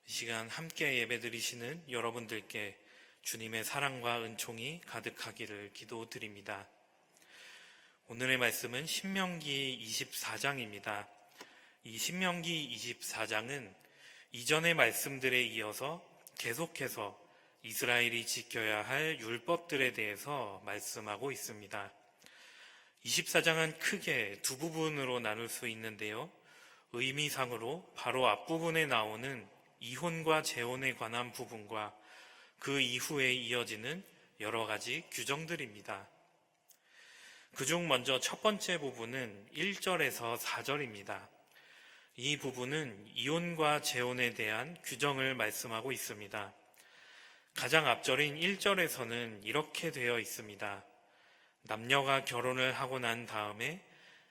이 시간 함께 예배드리시는 여러분들께 주님의 사랑과 은총이 가득하기를 기도드립니다. 오늘의 말씀은 신명기 24장입니다. 이 신명기 24장은 이전의 말씀들에 이어서 계속해서 이스라엘이 지켜야 할 율법들에 대해서 말씀하고 있습니다. 24장은 크게 두 부분으로 나눌 수 있는데요. 의미상으로 바로 앞부분에 나오는 이혼과 재혼에 관한 부분과 그 이후에 이어지는 여러 가지 규정들입니다. 그중 먼저 첫 번째 부분은 1절에서 4절입니다. 이 부분은 이혼과 재혼에 대한 규정을 말씀하고 있습니다. 가장 앞절인 1절에서는 이렇게 되어 있습니다. 남녀가 결혼을 하고 난 다음에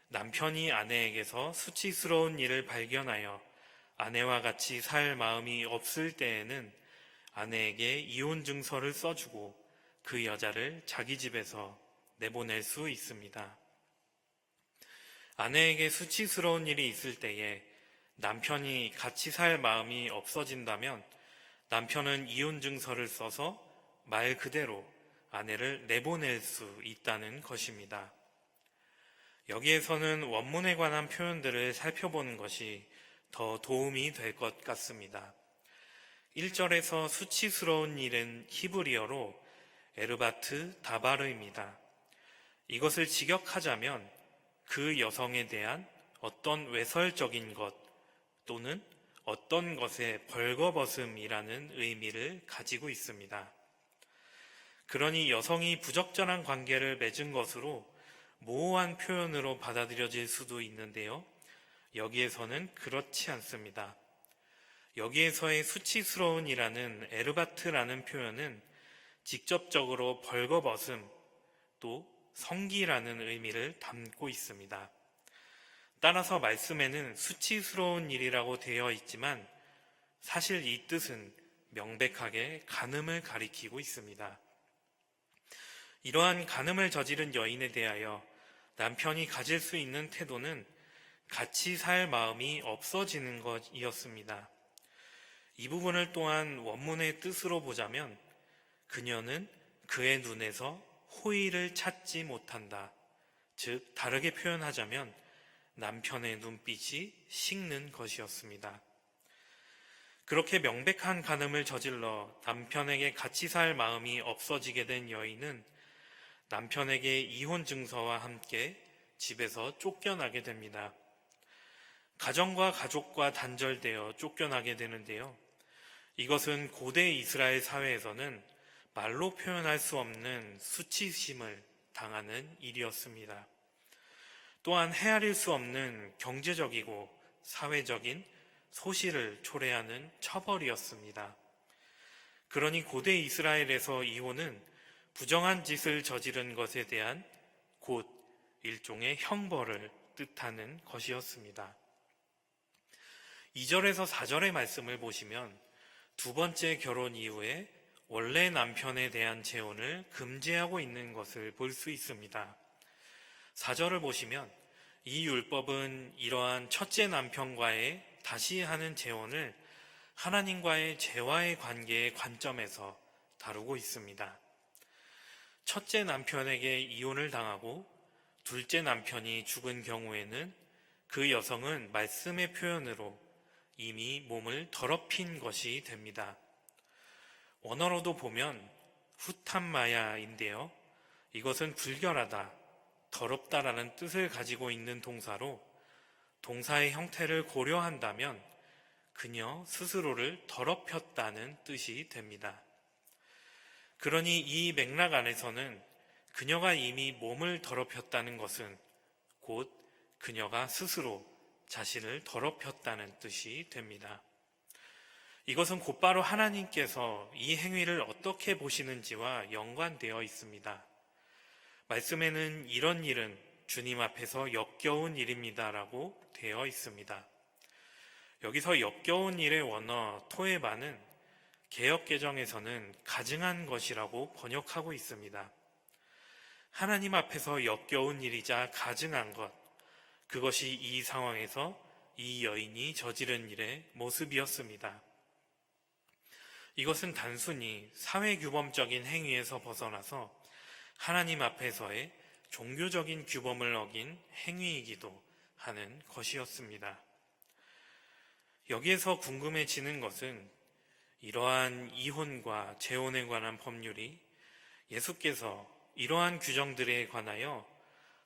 남편이 아내에게서 수치스러운 일을 발견하여 아내와 같이 살 마음이 없을 때에는 아내에게 이혼 증서를 써주고 그 여자를 자기 집에서 내보낼 수 있습니다. 아내에게 수치스러운 일이 있을 때에 남편이 같이 살 마음이 없어진다면 남편은 이혼 증서를 써서 말 그대로 아내를 내보낼 수 있다는 것입니다. 여기에서는 원문에 관한 표현들을 살펴보는 것이 더 도움이 될 것 같습니다. 1절에서 수치스러운 일은 히브리어로 에르바트 다바르입니다. 이것을 직역하자면 그 여성에 대한 어떤 외설적인 것 또는 어떤 것의 벌거벗음이라는 의미를 가지고 있습니다. 그러니 여성이 부적절한 관계를 맺은 것으로 모호한 표현으로 받아들여질 수도 있는데요. 여기에서는 그렇지 않습니다. 여기에서의 수치스러운이라는 에르바트라는 표현은 직접적으로 벌거벗음 또 성기라는 의미를 담고 있습니다. 따라서 말씀에는 수치스러운 일이라고 되어 있지만 사실 이 뜻은 명백하게 간음을 가리키고 있습니다. 이러한 간음을 저지른 여인에 대하여 남편이 가질 수 있는 태도는 같이 살 마음이 없어지는 것이었습니다. 이 부분을 또한 원문의 뜻으로 보자면 그녀는 그의 눈에서 호의를 찾지 못한다. 즉 다르게 표현하자면 남편의 눈빛이 식는 것이었습니다. 그렇게 명백한 간음을 저질러 남편에게 같이 살 마음이 없어지게 된 여인은 남편에게 이혼 증서와 함께 집에서 쫓겨나게 됩니다. 가정과 가족과 단절되어 쫓겨나게 되는데요. 이것은 고대 이스라엘 사회에서는 말로 표현할 수 없는 수치심을 당하는 일이었습니다. 또한 헤아릴 수 없는 경제적이고 사회적인 소실을 초래하는 처벌이었습니다. 그러니 고대 이스라엘에서 이혼은 부정한 짓을 저지른 것에 대한 곧 일종의 형벌을 뜻하는 것이었습니다. 2절에서 4절의 말씀을 보시면 두 번째 결혼 이후에 원래 남편에 대한 재혼을 금지하고 있는 것을 볼 수 있습니다. 4절을 보시면 이 율법은 이러한 첫째 남편과의 다시 하는 재혼을 하나님과의 재화의 관계의 관점에서 다루고 있습니다. 첫째 남편에게 이혼을 당하고 둘째 남편이 죽은 경우에는 그 여성은 말씀의 표현으로 이미 몸을 더럽힌 것이 됩니다. 원어로도 보면 후탐마야인데요. 이것은 불결하다, 더럽다라는 뜻을 가지고 있는 동사로 동사의 형태를 고려한다면 그녀 스스로를 더럽혔다는 뜻이 됩니다. 그러니 이 맥락 안에서는 그녀가 이미 몸을 더럽혔다는 것은 곧 그녀가 스스로 자신을 더럽혔다는 뜻이 됩니다. 이것은 곧바로 하나님께서 이 행위를 어떻게 보시는지와 연관되어 있습니다. 말씀에는 이런 일은 주님 앞에서 역겨운 일입니다라고 되어 있습니다. 여기서 역겨운 일의 원어 토에바는 개역개정에서는 가증한 것이라고 번역하고 있습니다. 하나님 앞에서 역겨운 일이자 가증한 것, 그것이 이 상황에서 이 여인이 저지른 일의 모습이었습니다. 이것은 단순히 사회규범적인 행위에서 벗어나서 하나님 앞에서의 종교적인 규범을 어긴 행위이기도 하는 것이었습니다. 여기에서 궁금해지는 것은 이러한 이혼과 재혼에 관한 법률이 예수께서 이러한 규정들에 관하여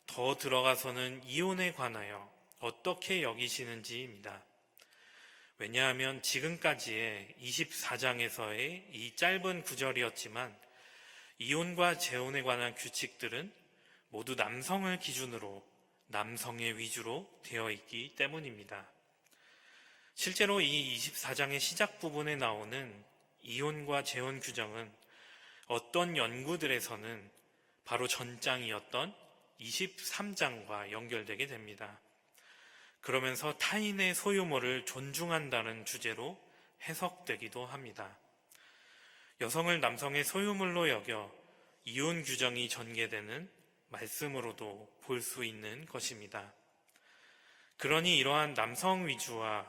더 들어가서는 이혼에 관하여 어떻게 여기시는지입니다. 왜냐하면 지금까지의 24장에서의 이 짧은 구절이었지만 이혼과 재혼에 관한 규칙들은 모두 남성을 기준으로 남성의 위주로 되어 있기 때문입니다. 실제로 이 24장의 시작 부분에 나오는 이혼과 재혼 규정은 어떤 연구들에서는 바로 전장이었던 23장과 연결되게 됩니다. 그러면서 타인의 소유물을 존중한다는 주제로 해석되기도 합니다. 여성을 남성의 소유물로 여겨 이혼 규정이 전개되는 말씀으로도 볼 수 있는 것입니다. 그러니 이러한 남성 위주와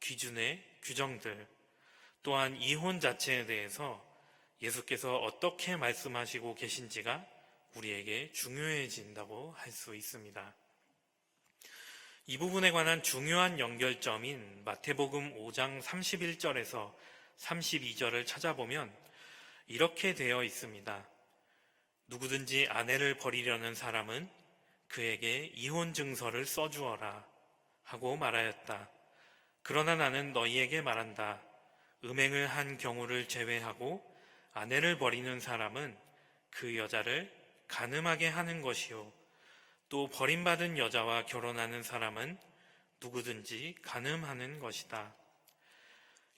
기준의 규정들 또한 이혼 자체에 대해서 예수께서 어떻게 말씀하시고 계신지가 우리에게 중요해진다고 할 수 있습니다. 이 부분에 관한 중요한 연결점인 마태복음 5장 31절에서 32절을 찾아보면 이렇게 되어 있습니다. 누구든지 아내를 버리려는 사람은 그에게 이혼 증서를 써주어라 하고 말하였다. 그러나 나는 너희에게 말한다. 음행을 한 경우를 제외하고 아내를 버리는 사람은 그 여자를 간음하게 하는 것이요. 또 버림받은 여자와 결혼하는 사람은 누구든지 간음하는 것이다.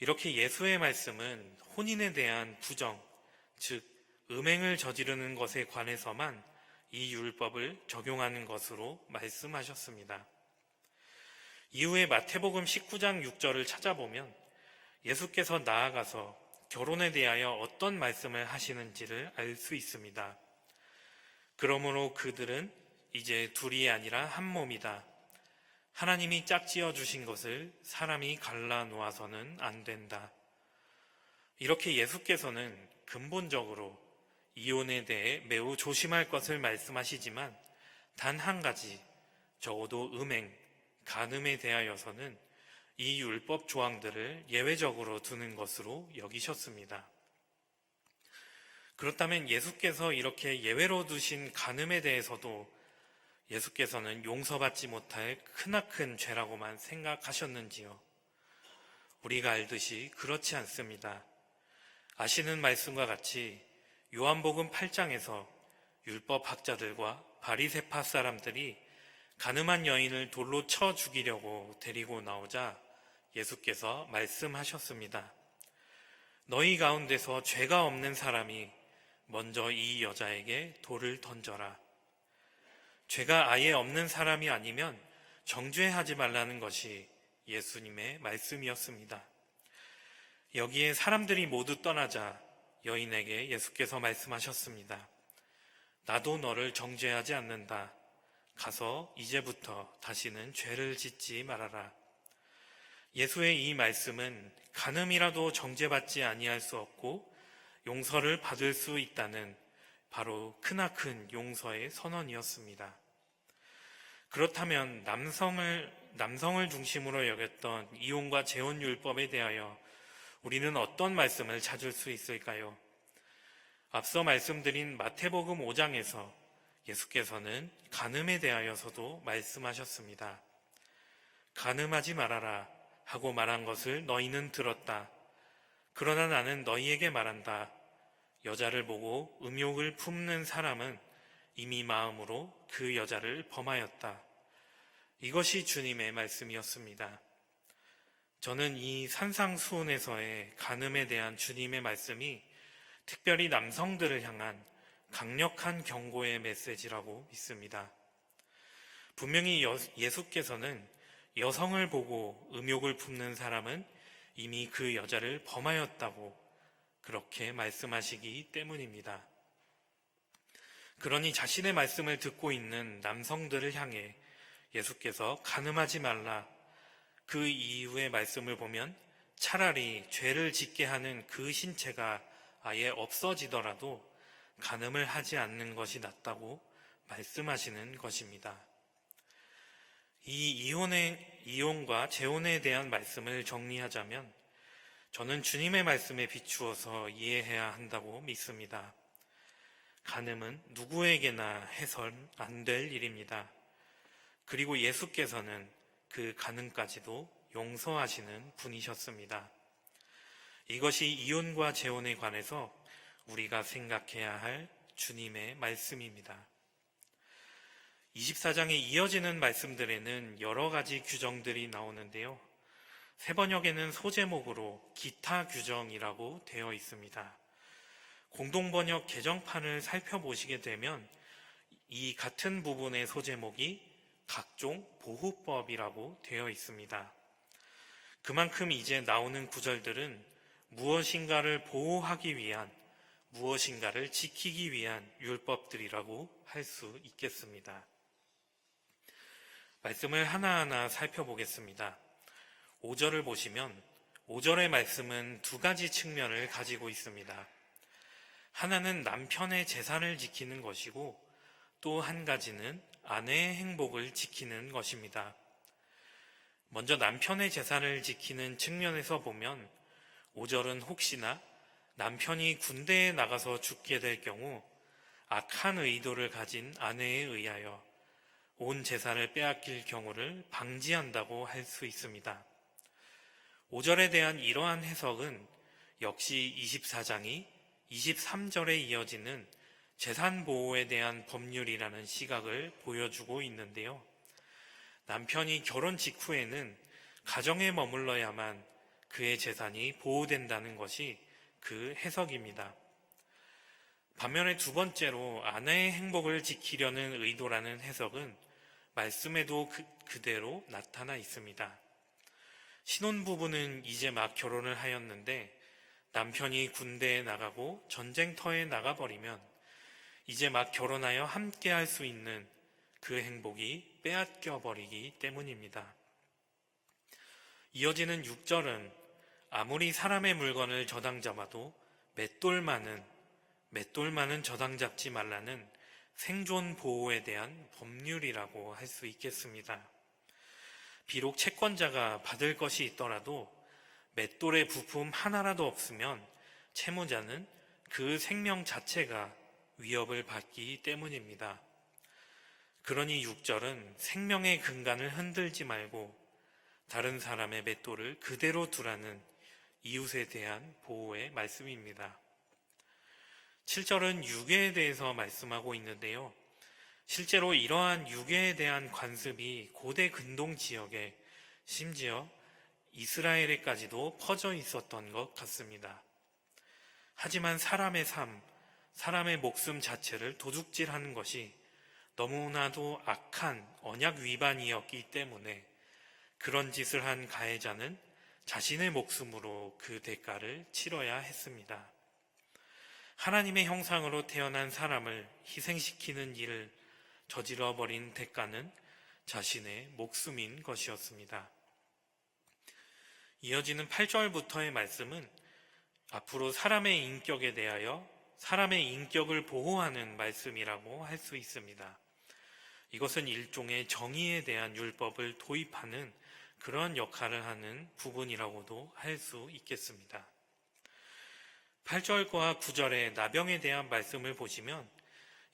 이렇게 예수의 말씀은 혼인에 대한 부정, 즉 음행을 저지르는 것에 관해서만 이 율법을 적용하는 것으로 말씀하셨습니다. 이후에 마태복음 19장 6절을 찾아보면 예수께서 나아가서 결혼에 대하여 어떤 말씀을 하시는지를 알 수 있습니다. 그러므로 그들은 이제 둘이 아니라 한 몸이다. 하나님이 짝지어 주신 것을 사람이 갈라 놓아서는 안 된다. 이렇게 예수께서는 근본적으로 이혼에 대해 매우 조심할 것을 말씀하시지만 단 한 가지, 적어도 음행, 간음에 대하여서는 이 율법 조항들을 예외적으로 두는 것으로 여기셨습니다. 그렇다면 예수께서 이렇게 예외로 두신 간음에 대해서도 예수께서는 용서받지 못할 크나큰 죄라고만 생각하셨는지요? 우리가 알듯이 그렇지 않습니다. 아시는 말씀과 같이 요한복음 8장에서 율법학자들과 바리새파 사람들이 간음한 여인을 돌로 쳐 죽이려고 데리고 나오자 예수께서 말씀하셨습니다. 너희 가운데서 죄가 없는 사람이 먼저 이 여자에게 돌을 던져라. 죄가 아예 없는 사람이 아니면 정죄하지 말라는 것이 예수님의 말씀이었습니다. 여기에 사람들이 모두 떠나자 여인에게 예수께서 말씀하셨습니다. 나도 너를 정죄하지 않는다. 가서 이제부터 다시는 죄를 짓지 말아라. 예수의 이 말씀은 간음이라도 정죄받지 아니할 수 없고 용서를 받을 수 있다는 바로 크나큰 용서의 선언이었습니다. 그렇다면 남성을 중심으로 여겼던 이혼과 재혼 율법에 대하여 우리는 어떤 말씀을 찾을 수 있을까요? 앞서 말씀드린 마태복음 5장에서 예수께서는 간음에 대하여서도 말씀하셨습니다. 간음하지 말아라 하고 말한 것을 너희는 들었다. 그러나 나는 너희에게 말한다. 여자를 보고 음욕을 품는 사람은 이미 마음으로 그 여자를 범하였다. 이것이 주님의 말씀이었습니다. 저는 이 산상수훈에서의 간음에 대한 주님의 말씀이 특별히 남성들을 향한 강력한 경고의 메시지라고 믿습니다. 분명히 예수께서는 여성을 보고 음욕을 품는 사람은 이미 그 여자를 범하였다고 그렇게 말씀하시기 때문입니다. 그러니 자신의 말씀을 듣고 있는 남성들을 향해 예수께서 간음하지 말라, 그 이후의 말씀을 보면 차라리 죄를 짓게 하는 그 신체가 아예 없어지더라도 간음을 하지 않는 것이 낫다고 말씀하시는 것입니다. 이 이혼과 재혼에 대한 말씀을 정리하자면 저는 주님의 말씀에 비추어서 이해해야 한다고 믿습니다. 간음은 누구에게나 해선 안 될 일입니다. 그리고 예수께서는 그 간음까지도 용서하시는 분이셨습니다. 이것이 이혼과 재혼에 관해서 우리가 생각해야 할 주님의 말씀입니다. 24장에 이어지는 말씀들에는 여러 가지 규정들이 나오는데요. 세번역에는 소제목으로 기타 규정이라고 되어 있습니다. 공동번역 개정판을 살펴보시게 되면 이 같은 부분의 소제목이 각종 보호법이라고 되어 있습니다. 그만큼 이제 나오는 구절들은 무엇인가를 보호하기 위한, 무엇인가를 지키기 위한 율법들이라고 할 수 있겠습니다. 말씀을 하나하나 살펴보겠습니다. 5절을 보시면 5절의 말씀은 두 가지 측면을 가지고 있습니다. 하나는 남편의 재산을 지키는 것이고 또 한 가지는 아내의 행복을 지키는 것입니다. 먼저 남편의 재산을 지키는 측면에서 보면 5절은 혹시나 남편이 군대에 나가서 죽게 될 경우 악한 의도를 가진 아내에 의하여 온 재산을 빼앗길 경우를 방지한다고 할 수 있습니다. 5절에 대한 이러한 해석은 역시 24장이 23절에 이어지는 재산 보호에 대한 법률이라는 시각을 보여주고 있는데요. 남편이 결혼 직후에는 가정에 머물러야만 그의 재산이 보호된다는 것이 그 해석입니다. 반면에 두 번째로 아내의 행복을 지키려는 의도라는 해석은 말씀에도 그대로 나타나 있습니다. 신혼부부는 이제 막 결혼을 하였는데 남편이 군대에 나가고 전쟁터에 나가버리면 이제 막 결혼하여 함께 할 수 있는 그 행복이 빼앗겨 버리기 때문입니다. 이어지는 6절은 아무리 사람의 물건을 저당 잡아도 맷돌만은 저당 잡지 말라는 생존 보호에 대한 법률이라고 할 수 있겠습니다. 비록 채권자가 받을 것이 있더라도 맷돌의 부품 하나라도 없으면 채무자는 그 생명 자체가 위협을 받기 때문입니다. 그러니 6절은 생명의 근간을 흔들지 말고 다른 사람의 맷돌을 그대로 두라는 이웃에 대한 보호의 말씀입니다. 7절은 유괴에 대해서 말씀하고 있는데요. 실제로 이러한 유괴에 대한 관습이 고대 근동 지역에 심지어 이스라엘에까지도 퍼져 있었던 것 같습니다. 하지만 사람의 삶, 사람의 목숨 자체를 도둑질하는 것이 너무나도 악한 언약 위반이었기 때문에 그런 짓을 한 가해자는 자신의 목숨으로 그 대가를 치러야 했습니다. 하나님의 형상으로 태어난 사람을 희생시키는 일을 저질러버린 대가는 자신의 목숨인 것이었습니다. 이어지는 8절부터의 말씀은 앞으로 사람의 인격에 대하여 사람의 인격을 보호하는 말씀이라고 할 수 있습니다. 이것은 일종의 정의에 대한 율법을 도입하는 그런 역할을 하는 부분이라고도 할 수 있겠습니다. 8절과 9절의 나병에 대한 말씀을 보시면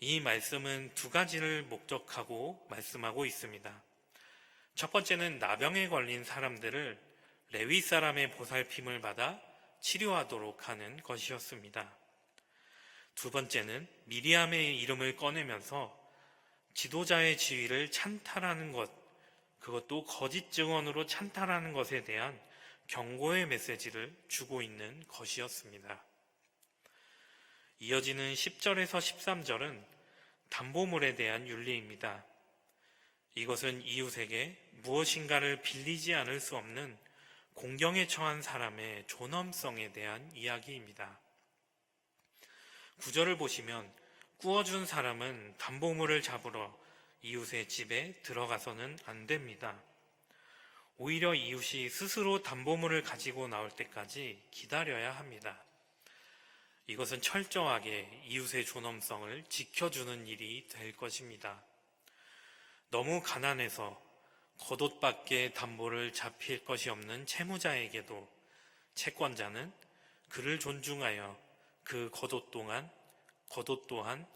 이 말씀은 두 가지를 목적하고 말씀하고 있습니다. 첫 번째는 나병에 걸린 사람들을 레위 사람의 보살핌을 받아 치료하도록 하는 것이었습니다. 두 번째는 미리암의 이름을 꺼내면서 지도자의 지위를 찬탈하는 것, 그것도 거짓 증언으로 찬탈하는 것에 대한 경고의 메시지를 주고 있는 것이었습니다. 이어지는 10절에서 13절은 담보물에 대한 윤리입니다. 이것은 이웃에게 무엇인가를 빌리지 않을 수 없는 공경에 처한 사람의 존엄성에 대한 이야기입니다. 9절을 보시면 꾸어준 사람은 담보물을 잡으러 이웃의 집에 들어가서는 안 됩니다. 오히려 이웃이 스스로 담보물을 가지고 나올 때까지 기다려야 합니다. 이것은 철저하게 이웃의 존엄성을 지켜주는 일이 될 것입니다. 너무 가난해서 겉옷밖에 담보를 잡힐 것이 없는 채무자에게도 채권자는 그를 존중하여 그 겉옷 또한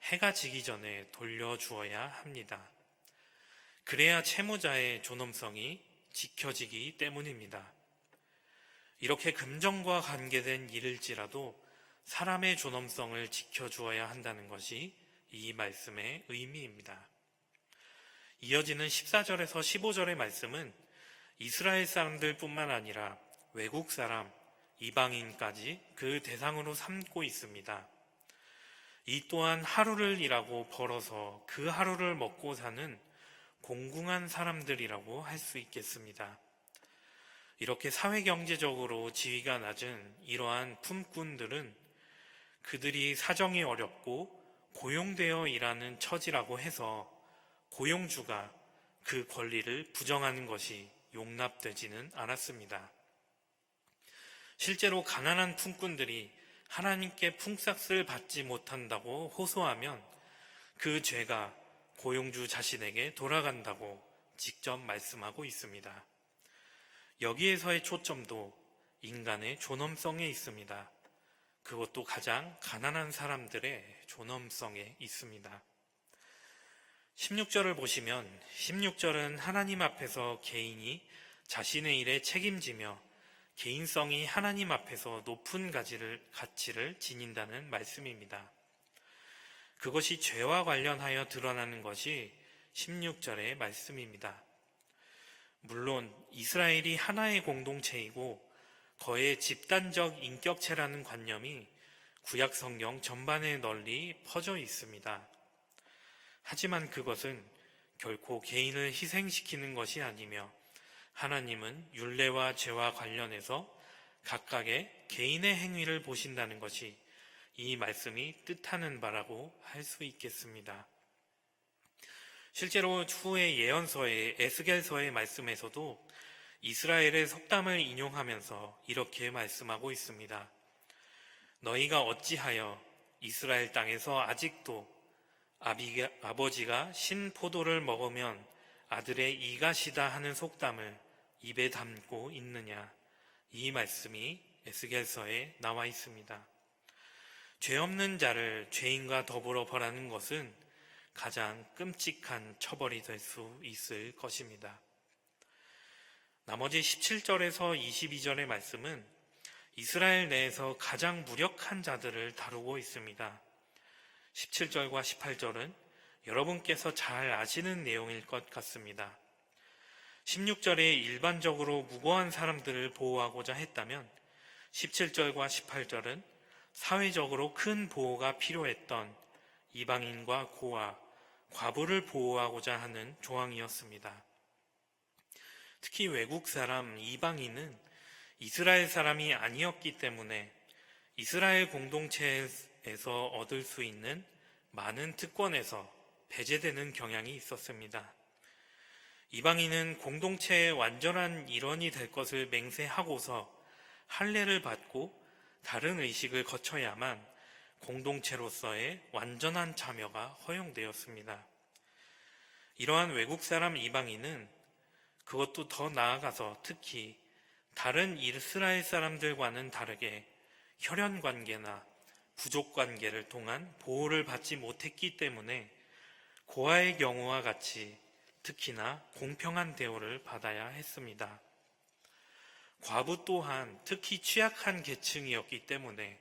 해가 지기 전에 돌려주어야 합니다. 그래야 채무자의 존엄성이 지켜지기 때문입니다. 이렇게 금전과 관계된 일일지라도 사람의 존엄성을 지켜주어야 한다는 것이 이 말씀의 의미입니다. 이어지는 14절에서 15절의 말씀은 이스라엘 사람들뿐만 아니라 외국 사람, 이방인까지 그 대상으로 삼고 있습니다. 이 또한 하루를 일하고 벌어서 그 하루를 먹고 사는 공궁한 사람들이라고 할 수 있겠습니다. 이렇게 사회경제적으로 지위가 낮은 이러한 품꾼들은 그들이 사정이 어렵고 고용되어 일하는 처지라고 해서 고용주가 그 권리를 부정하는 것이 용납되지는 않았습니다. 실제로 가난한 품꾼들이 하나님께 품삯을 받지 못한다고 호소하면 그 죄가 고용주 자신에게 돌아간다고 직접 말씀하고 있습니다. 여기에서의 초점도 인간의 존엄성에 있습니다. 그것도 가장 가난한 사람들의 존엄성에 있습니다. 16절을 보시면 16절은 하나님 앞에서 개인이 자신의 일에 책임지며 개인성이 하나님 앞에서 높은 가치를 지닌다는 말씀입니다. 그것이 죄와 관련하여 드러나는 것이 16절의 말씀입니다. 물론 이스라엘이 하나의 공동체이고 거의 집단적 인격체라는 관념이 구약 성경 전반에 널리 퍼져 있습니다. 하지만 그것은 결코 개인을 희생시키는 것이 아니며 하나님은 율례와 죄와 관련해서 각각의 개인의 행위를 보신다는 것이 이 말씀이 뜻하는 바라고 할 수 있겠습니다. 실제로 후의 예언서의 에스겔서의 말씀에서도 이스라엘의 속담을 인용하면서 이렇게 말씀하고 있습니다. 너희가 어찌하여 이스라엘 땅에서 아직도 아버지가 신 포도를 먹으면 아들의 이가 시다 하는 속담을 입에 담고 있느냐. 이 말씀이 에스겔서에 나와 있습니다. 죄 없는 자를 죄인과 더불어 벌하는 것은 가장 끔찍한 처벌이 될 수 있을 것입니다. 나머지 17절에서 22절의 말씀은 이스라엘 내에서 가장 무력한 자들을 다루고 있습니다. 17절과 18절은 여러분께서 잘 아시는 내용일 것 같습니다. 16절에 일반적으로 무고한 사람들을 보호하고자 했다면 17절과 18절은 사회적으로 큰 보호가 필요했던 이방인과 고아, 과부를 보호하고자 하는 조항이었습니다. 특히 외국 사람, 이방인은 이스라엘 사람이 아니었기 때문에 이스라엘 공동체에서 얻을 수 있는 많은 특권에서 배제되는 경향이 있었습니다. 이방인은 공동체의 완전한 일원이 될 것을 맹세하고서 할례를 받고 다른 의식을 거쳐야만 공동체로서의 완전한 참여가 허용되었습니다. 이러한 외국 사람 이방인은 그것도 더 나아가서 특히 다른 이스라엘 사람들과는 다르게 혈연 관계나 부족 관계를 통한 보호를 받지 못했기 때문에 고아의 경우와 같이 특히나 공평한 대우를 받아야 했습니다. 과부 또한 특히 취약한 계층이었기 때문에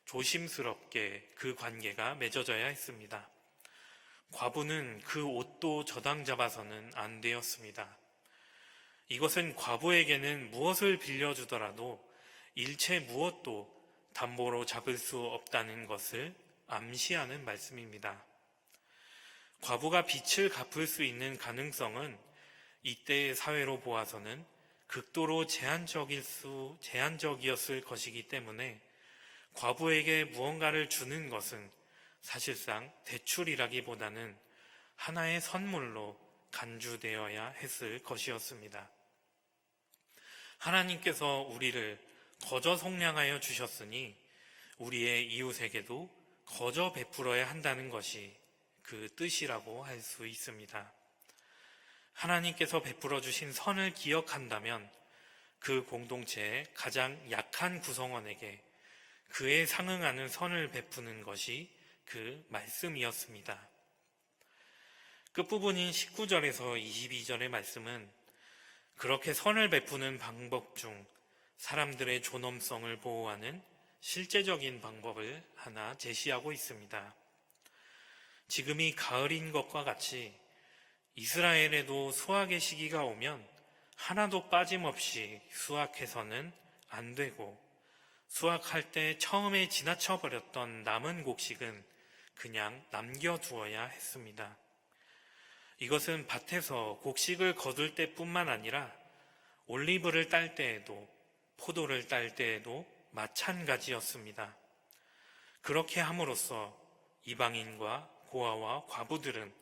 조심스럽게 그 관계가 맺어져야 했습니다. 과부는 그 옷도 저당 잡아서는 안 되었습니다. 이것은 과부에게는 무엇을 빌려주더라도 일체 무엇도 담보로 잡을 수 없다는 것을 암시하는 말씀입니다. 과부가 빚을 갚을 수 있는 가능성은 이때의 사회로 보아서는 극도로 제한적이었을 것이기 때문에 과부에게 무언가를 주는 것은 사실상 대출이라기보다는 하나의 선물로 간주되어야 했을 것이었습니다. 하나님께서 우리를 거저 속량하여 주셨으니 우리의 이웃에게도 거저 베풀어야 한다는 것이 그 뜻이라고 할 수 있습니다. 하나님께서 베풀어 주신 선을 기억한다면 그 공동체의 가장 약한 구성원에게 그에 상응하는 선을 베푸는 것이 그 말씀이었습니다. 끝부분인 19절에서 22절의 말씀은 그렇게 선을 베푸는 방법 중 사람들의 존엄성을 보호하는 실제적인 방법을 하나 제시하고 있습니다. 지금이 가을인 것과 같이 이스라엘에도 수확의 시기가 오면 하나도 빠짐없이 수확해서는 안 되고, 수확할 때 처음에 지나쳐 버렸던 남은 곡식은 그냥 남겨두어야 했습니다. 이것은 밭에서 곡식을 거둘 때뿐만 아니라 올리브를 딸 때에도, 포도를 딸 때에도 마찬가지였습니다. 그렇게 함으로써 이방인과 고아와 과부들은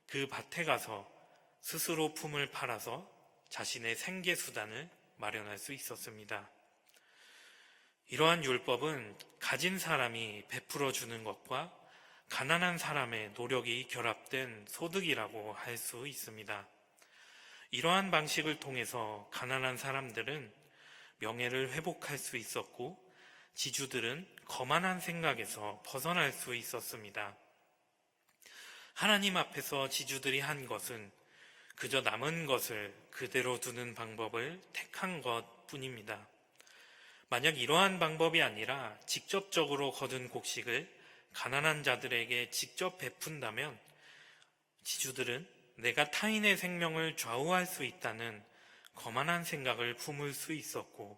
그 밭에 가서 스스로 품을 팔아서 자신의 생계수단을 마련할 수 있었습니다. 이러한 율법은 가진 사람이 베풀어 주는 것과 가난한 사람의 노력이 결합된 소득이라고 할 수 있습니다. 이러한 방식을 통해서 가난한 사람들은 명예를 회복할 수 있었고, 지주들은 거만한 생각에서 벗어날 수 있었습니다. 하나님 앞에서 지주들이 한 것은 그저 남은 것을 그대로 두는 방법을 택한 것 뿐입니다. 만약 이러한 방법이 아니라 직접적으로 거둔 곡식을 가난한 자들에게 직접 베푼다면 지주들은 내가 타인의 생명을 좌우할 수 있다는 거만한 생각을 품을 수 있었고,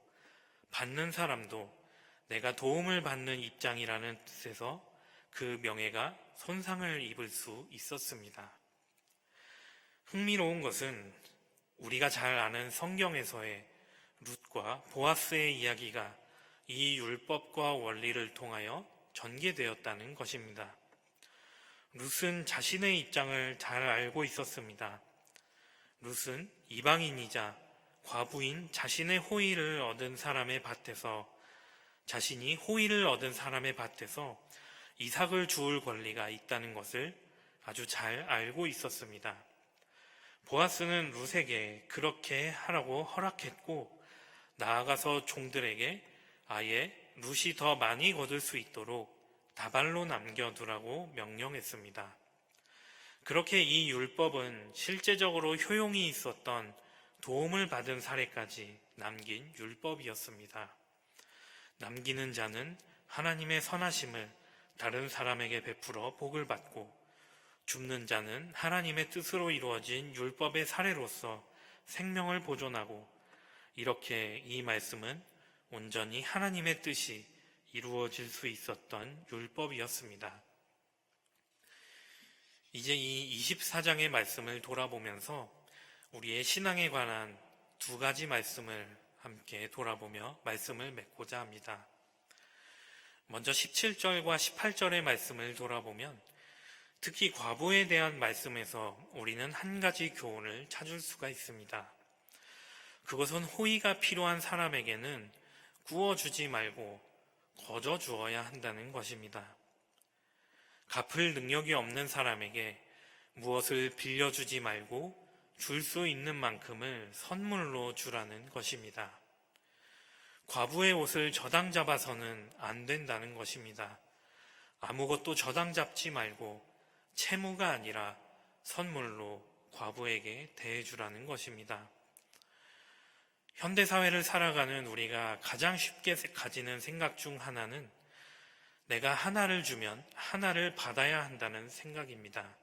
받는 사람도 내가 도움을 받는 입장이라는 뜻에서 그 명예가 손상을 입을 수 있었습니다. 흥미로운 것은 우리가 잘 아는 성경에서의 룻과 보아스의 이야기가 이 율법과 원리를 통하여 전개되었다는 것입니다. 룻은 자신의 입장을 잘 알고 있었습니다. 룻은 이방인이자 과부인 자신의 호의를 얻은 사람의 밭에서, 자신이 호의를 얻은 사람의 밭에서 이삭을 주울 권리가 있다는 것을 아주 잘 알고 있었습니다. 보아스는 룻에게 그렇게 하라고 허락했고, 나아가서 종들에게 아예 룻이 더 많이 거둘 수 있도록 다발로 남겨두라고 명령했습니다. 그렇게 이 율법은 실제적으로 효용이 있었던 도움을 받은 사례까지 남긴 율법이었습니다. 남기는 자는 하나님의 선하심을 다른 사람에게 베풀어 복을 받고, 줍는 자는 하나님의 뜻으로 이루어진 율법의 사례로서 생명을 보존하고, 이렇게 이 말씀은 온전히 하나님의 뜻이 이루어질 수 있었던 율법이었습니다. 이제 이 24장의 말씀을 돌아보면서 우리의 신앙에 관한 두 가지 말씀을 함께 돌아보며 말씀을 맺고자 합니다. 먼저 17절과 18절의 말씀을 돌아보면 특히 과부에 대한 말씀에서 우리는 한 가지 교훈을 찾을 수가 있습니다. 그것은 호의가 필요한 사람에게는 구워주지 말고 거저 주어야 한다는 것입니다. 갚을 능력이 없는 사람에게 무엇을 빌려주지 말고 줄 수 있는 만큼을 선물로 주라는 것입니다. 과부의 옷을 저당 잡아서는 안 된다는 것입니다. 아무것도 저당 잡지 말고 채무가 아니라 선물로 과부에게 대해주라는 것입니다. 현대사회를 살아가는 우리가 가장 쉽게 가지는 생각 중 하나는 내가 하나를 주면 하나를 받아야 한다는 생각입니다.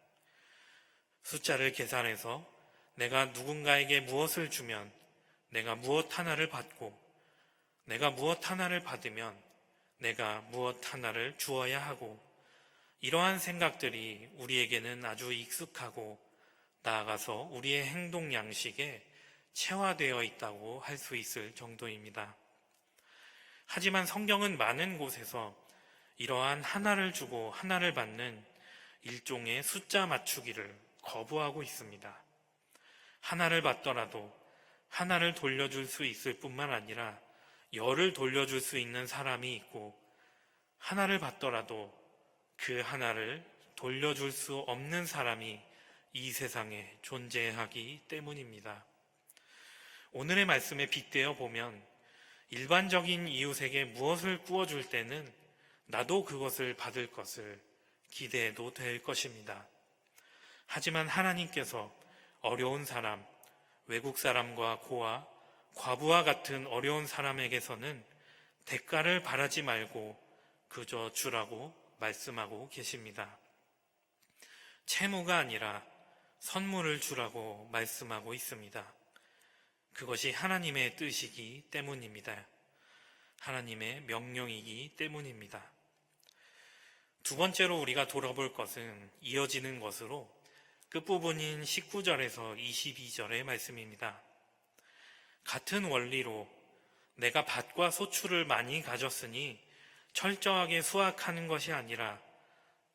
숫자를 계산해서 내가 누군가에게 무엇을 주면 내가 무엇 하나를 받고, 내가 무엇 하나를 받으면 내가 무엇 하나를 주어야 하고, 이러한 생각들이 우리에게는 아주 익숙하고 나아가서 우리의 행동 양식에 체화되어 있다고 할 수 있을 정도입니다. 하지만 성경은 많은 곳에서 이러한 하나를 주고 하나를 받는 일종의 숫자 맞추기를 거부하고 있습니다. 하나를 받더라도 하나를 돌려줄 수 있을 뿐만 아니라 열을 돌려줄 수 있는 사람이 있고, 하나를 받더라도 그 하나를 돌려줄 수 없는 사람이 이 세상에 존재하기 때문입니다. 오늘의 말씀에 빗대어 보면 일반적인 이웃에게 무엇을 구워줄 때는 나도 그것을 받을 것을 기대해도 될 것입니다. 하지만 하나님께서 어려운 사람, 외국 사람과 고아, 과부와 같은 어려운 사람에게서는 대가를 바라지 말고 그저 주라고 말씀하고 계십니다. 채무가 아니라 선물을 주라고 말씀하고 있습니다. 그것이 하나님의 뜻이기 때문입니다. 하나님의 명령이기 때문입니다. 두 번째로 우리가 돌아볼 것은 이어지는 것으로 끝부분인 19절에서 22절의 말씀입니다. 같은 원리로 내가 밭과 소출을 많이 가졌으니 철저하게 수확하는 것이 아니라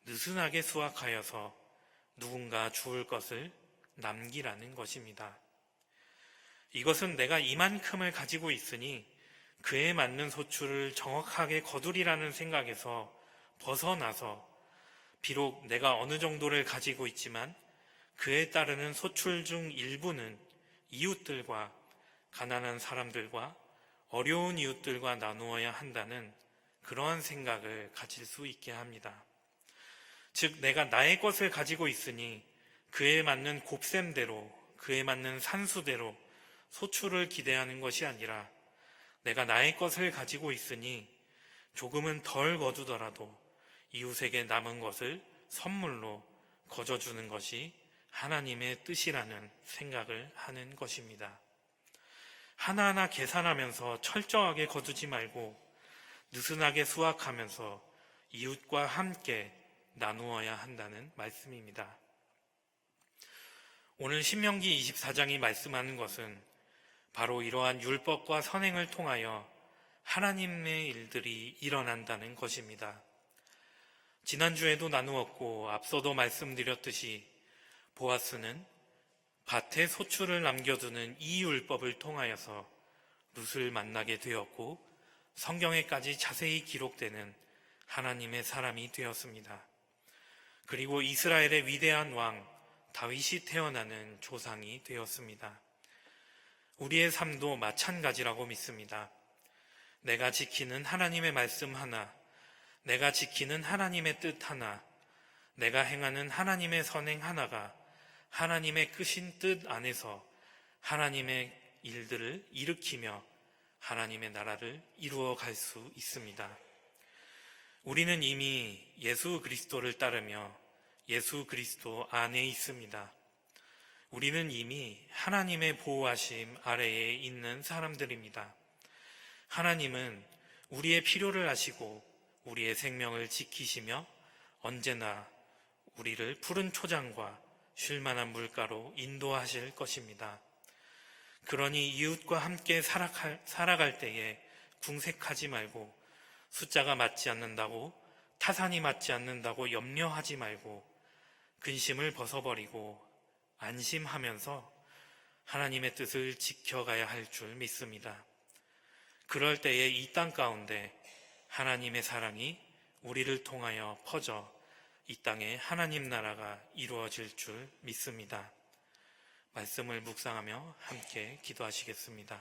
느슨하게 수확하여서 누군가 주울 것을 남기라는 것입니다. 이것은 내가 이만큼을 가지고 있으니 그에 맞는 소출을 정확하게 거두리라는 생각에서 벗어나서 비록 내가 어느 정도를 가지고 있지만 그에 따르는 소출 중 일부는 이웃들과 가난한 사람들과 어려운 이웃들과 나누어야 한다는 그러한 생각을 가질 수 있게 합니다. 즉, 내가 나의 것을 가지고 있으니 그에 맞는 곱셈대로, 그에 맞는 산수대로 소출을 기대하는 것이 아니라 내가 나의 것을 가지고 있으니 조금은 덜 거두더라도 이웃에게 남은 것을 선물로 거저주는 것이 하나님의 뜻이라는 생각을 하는 것입니다. 하나하나 계산하면서 철저하게 거두지 말고 느슨하게 수확하면서 이웃과 함께 나누어야 한다는 말씀입니다. 오늘 신명기 24장이 말씀하는 것은 바로 이러한 율법과 선행을 통하여 하나님의 일들이 일어난다는 것입니다. 지난주에도 나누었고 앞서도 말씀드렸듯이 보아스는 밭에 소출을 남겨두는 이 율법을 통하여서 룻을 만나게 되었고 성경에까지 자세히 기록되는 하나님의 사람이 되었습니다. 그리고 이스라엘의 위대한 왕 다윗이 태어나는 조상이 되었습니다. 우리의 삶도 마찬가지라고 믿습니다. 내가 지키는 하나님의 말씀 하나, 내가 지키는 하나님의 뜻 하나, 내가 행하는 하나님의 선행 하나가 하나님의 크신 뜻 안에서 하나님의 일들을 일으키며 하나님의 나라를 이루어 갈 수 있습니다. 우리는 이미 예수 그리스도를 따르며 예수 그리스도 안에 있습니다. 우리는 이미 하나님의 보호하심 아래에 있는 사람들입니다. 하나님은 우리의 필요를 아시고 우리의 생명을 지키시며 언제나 우리를 푸른 초장과 쉴만한 물가로 인도하실 것입니다. 그러니 이웃과 함께 살아갈 때에 궁색하지 말고 숫자가 맞지 않는다고, 타산이 맞지 않는다고 염려하지 말고 근심을 벗어버리고 안심하면서 하나님의 뜻을 지켜가야 할 줄 믿습니다. 그럴 때에 이 땅 가운데 하나님의 사랑이 우리를 통하여 퍼져 이 땅에 하나님 나라가 이루어질 줄 믿습니다. 말씀을 묵상하며 함께 기도하시겠습니다.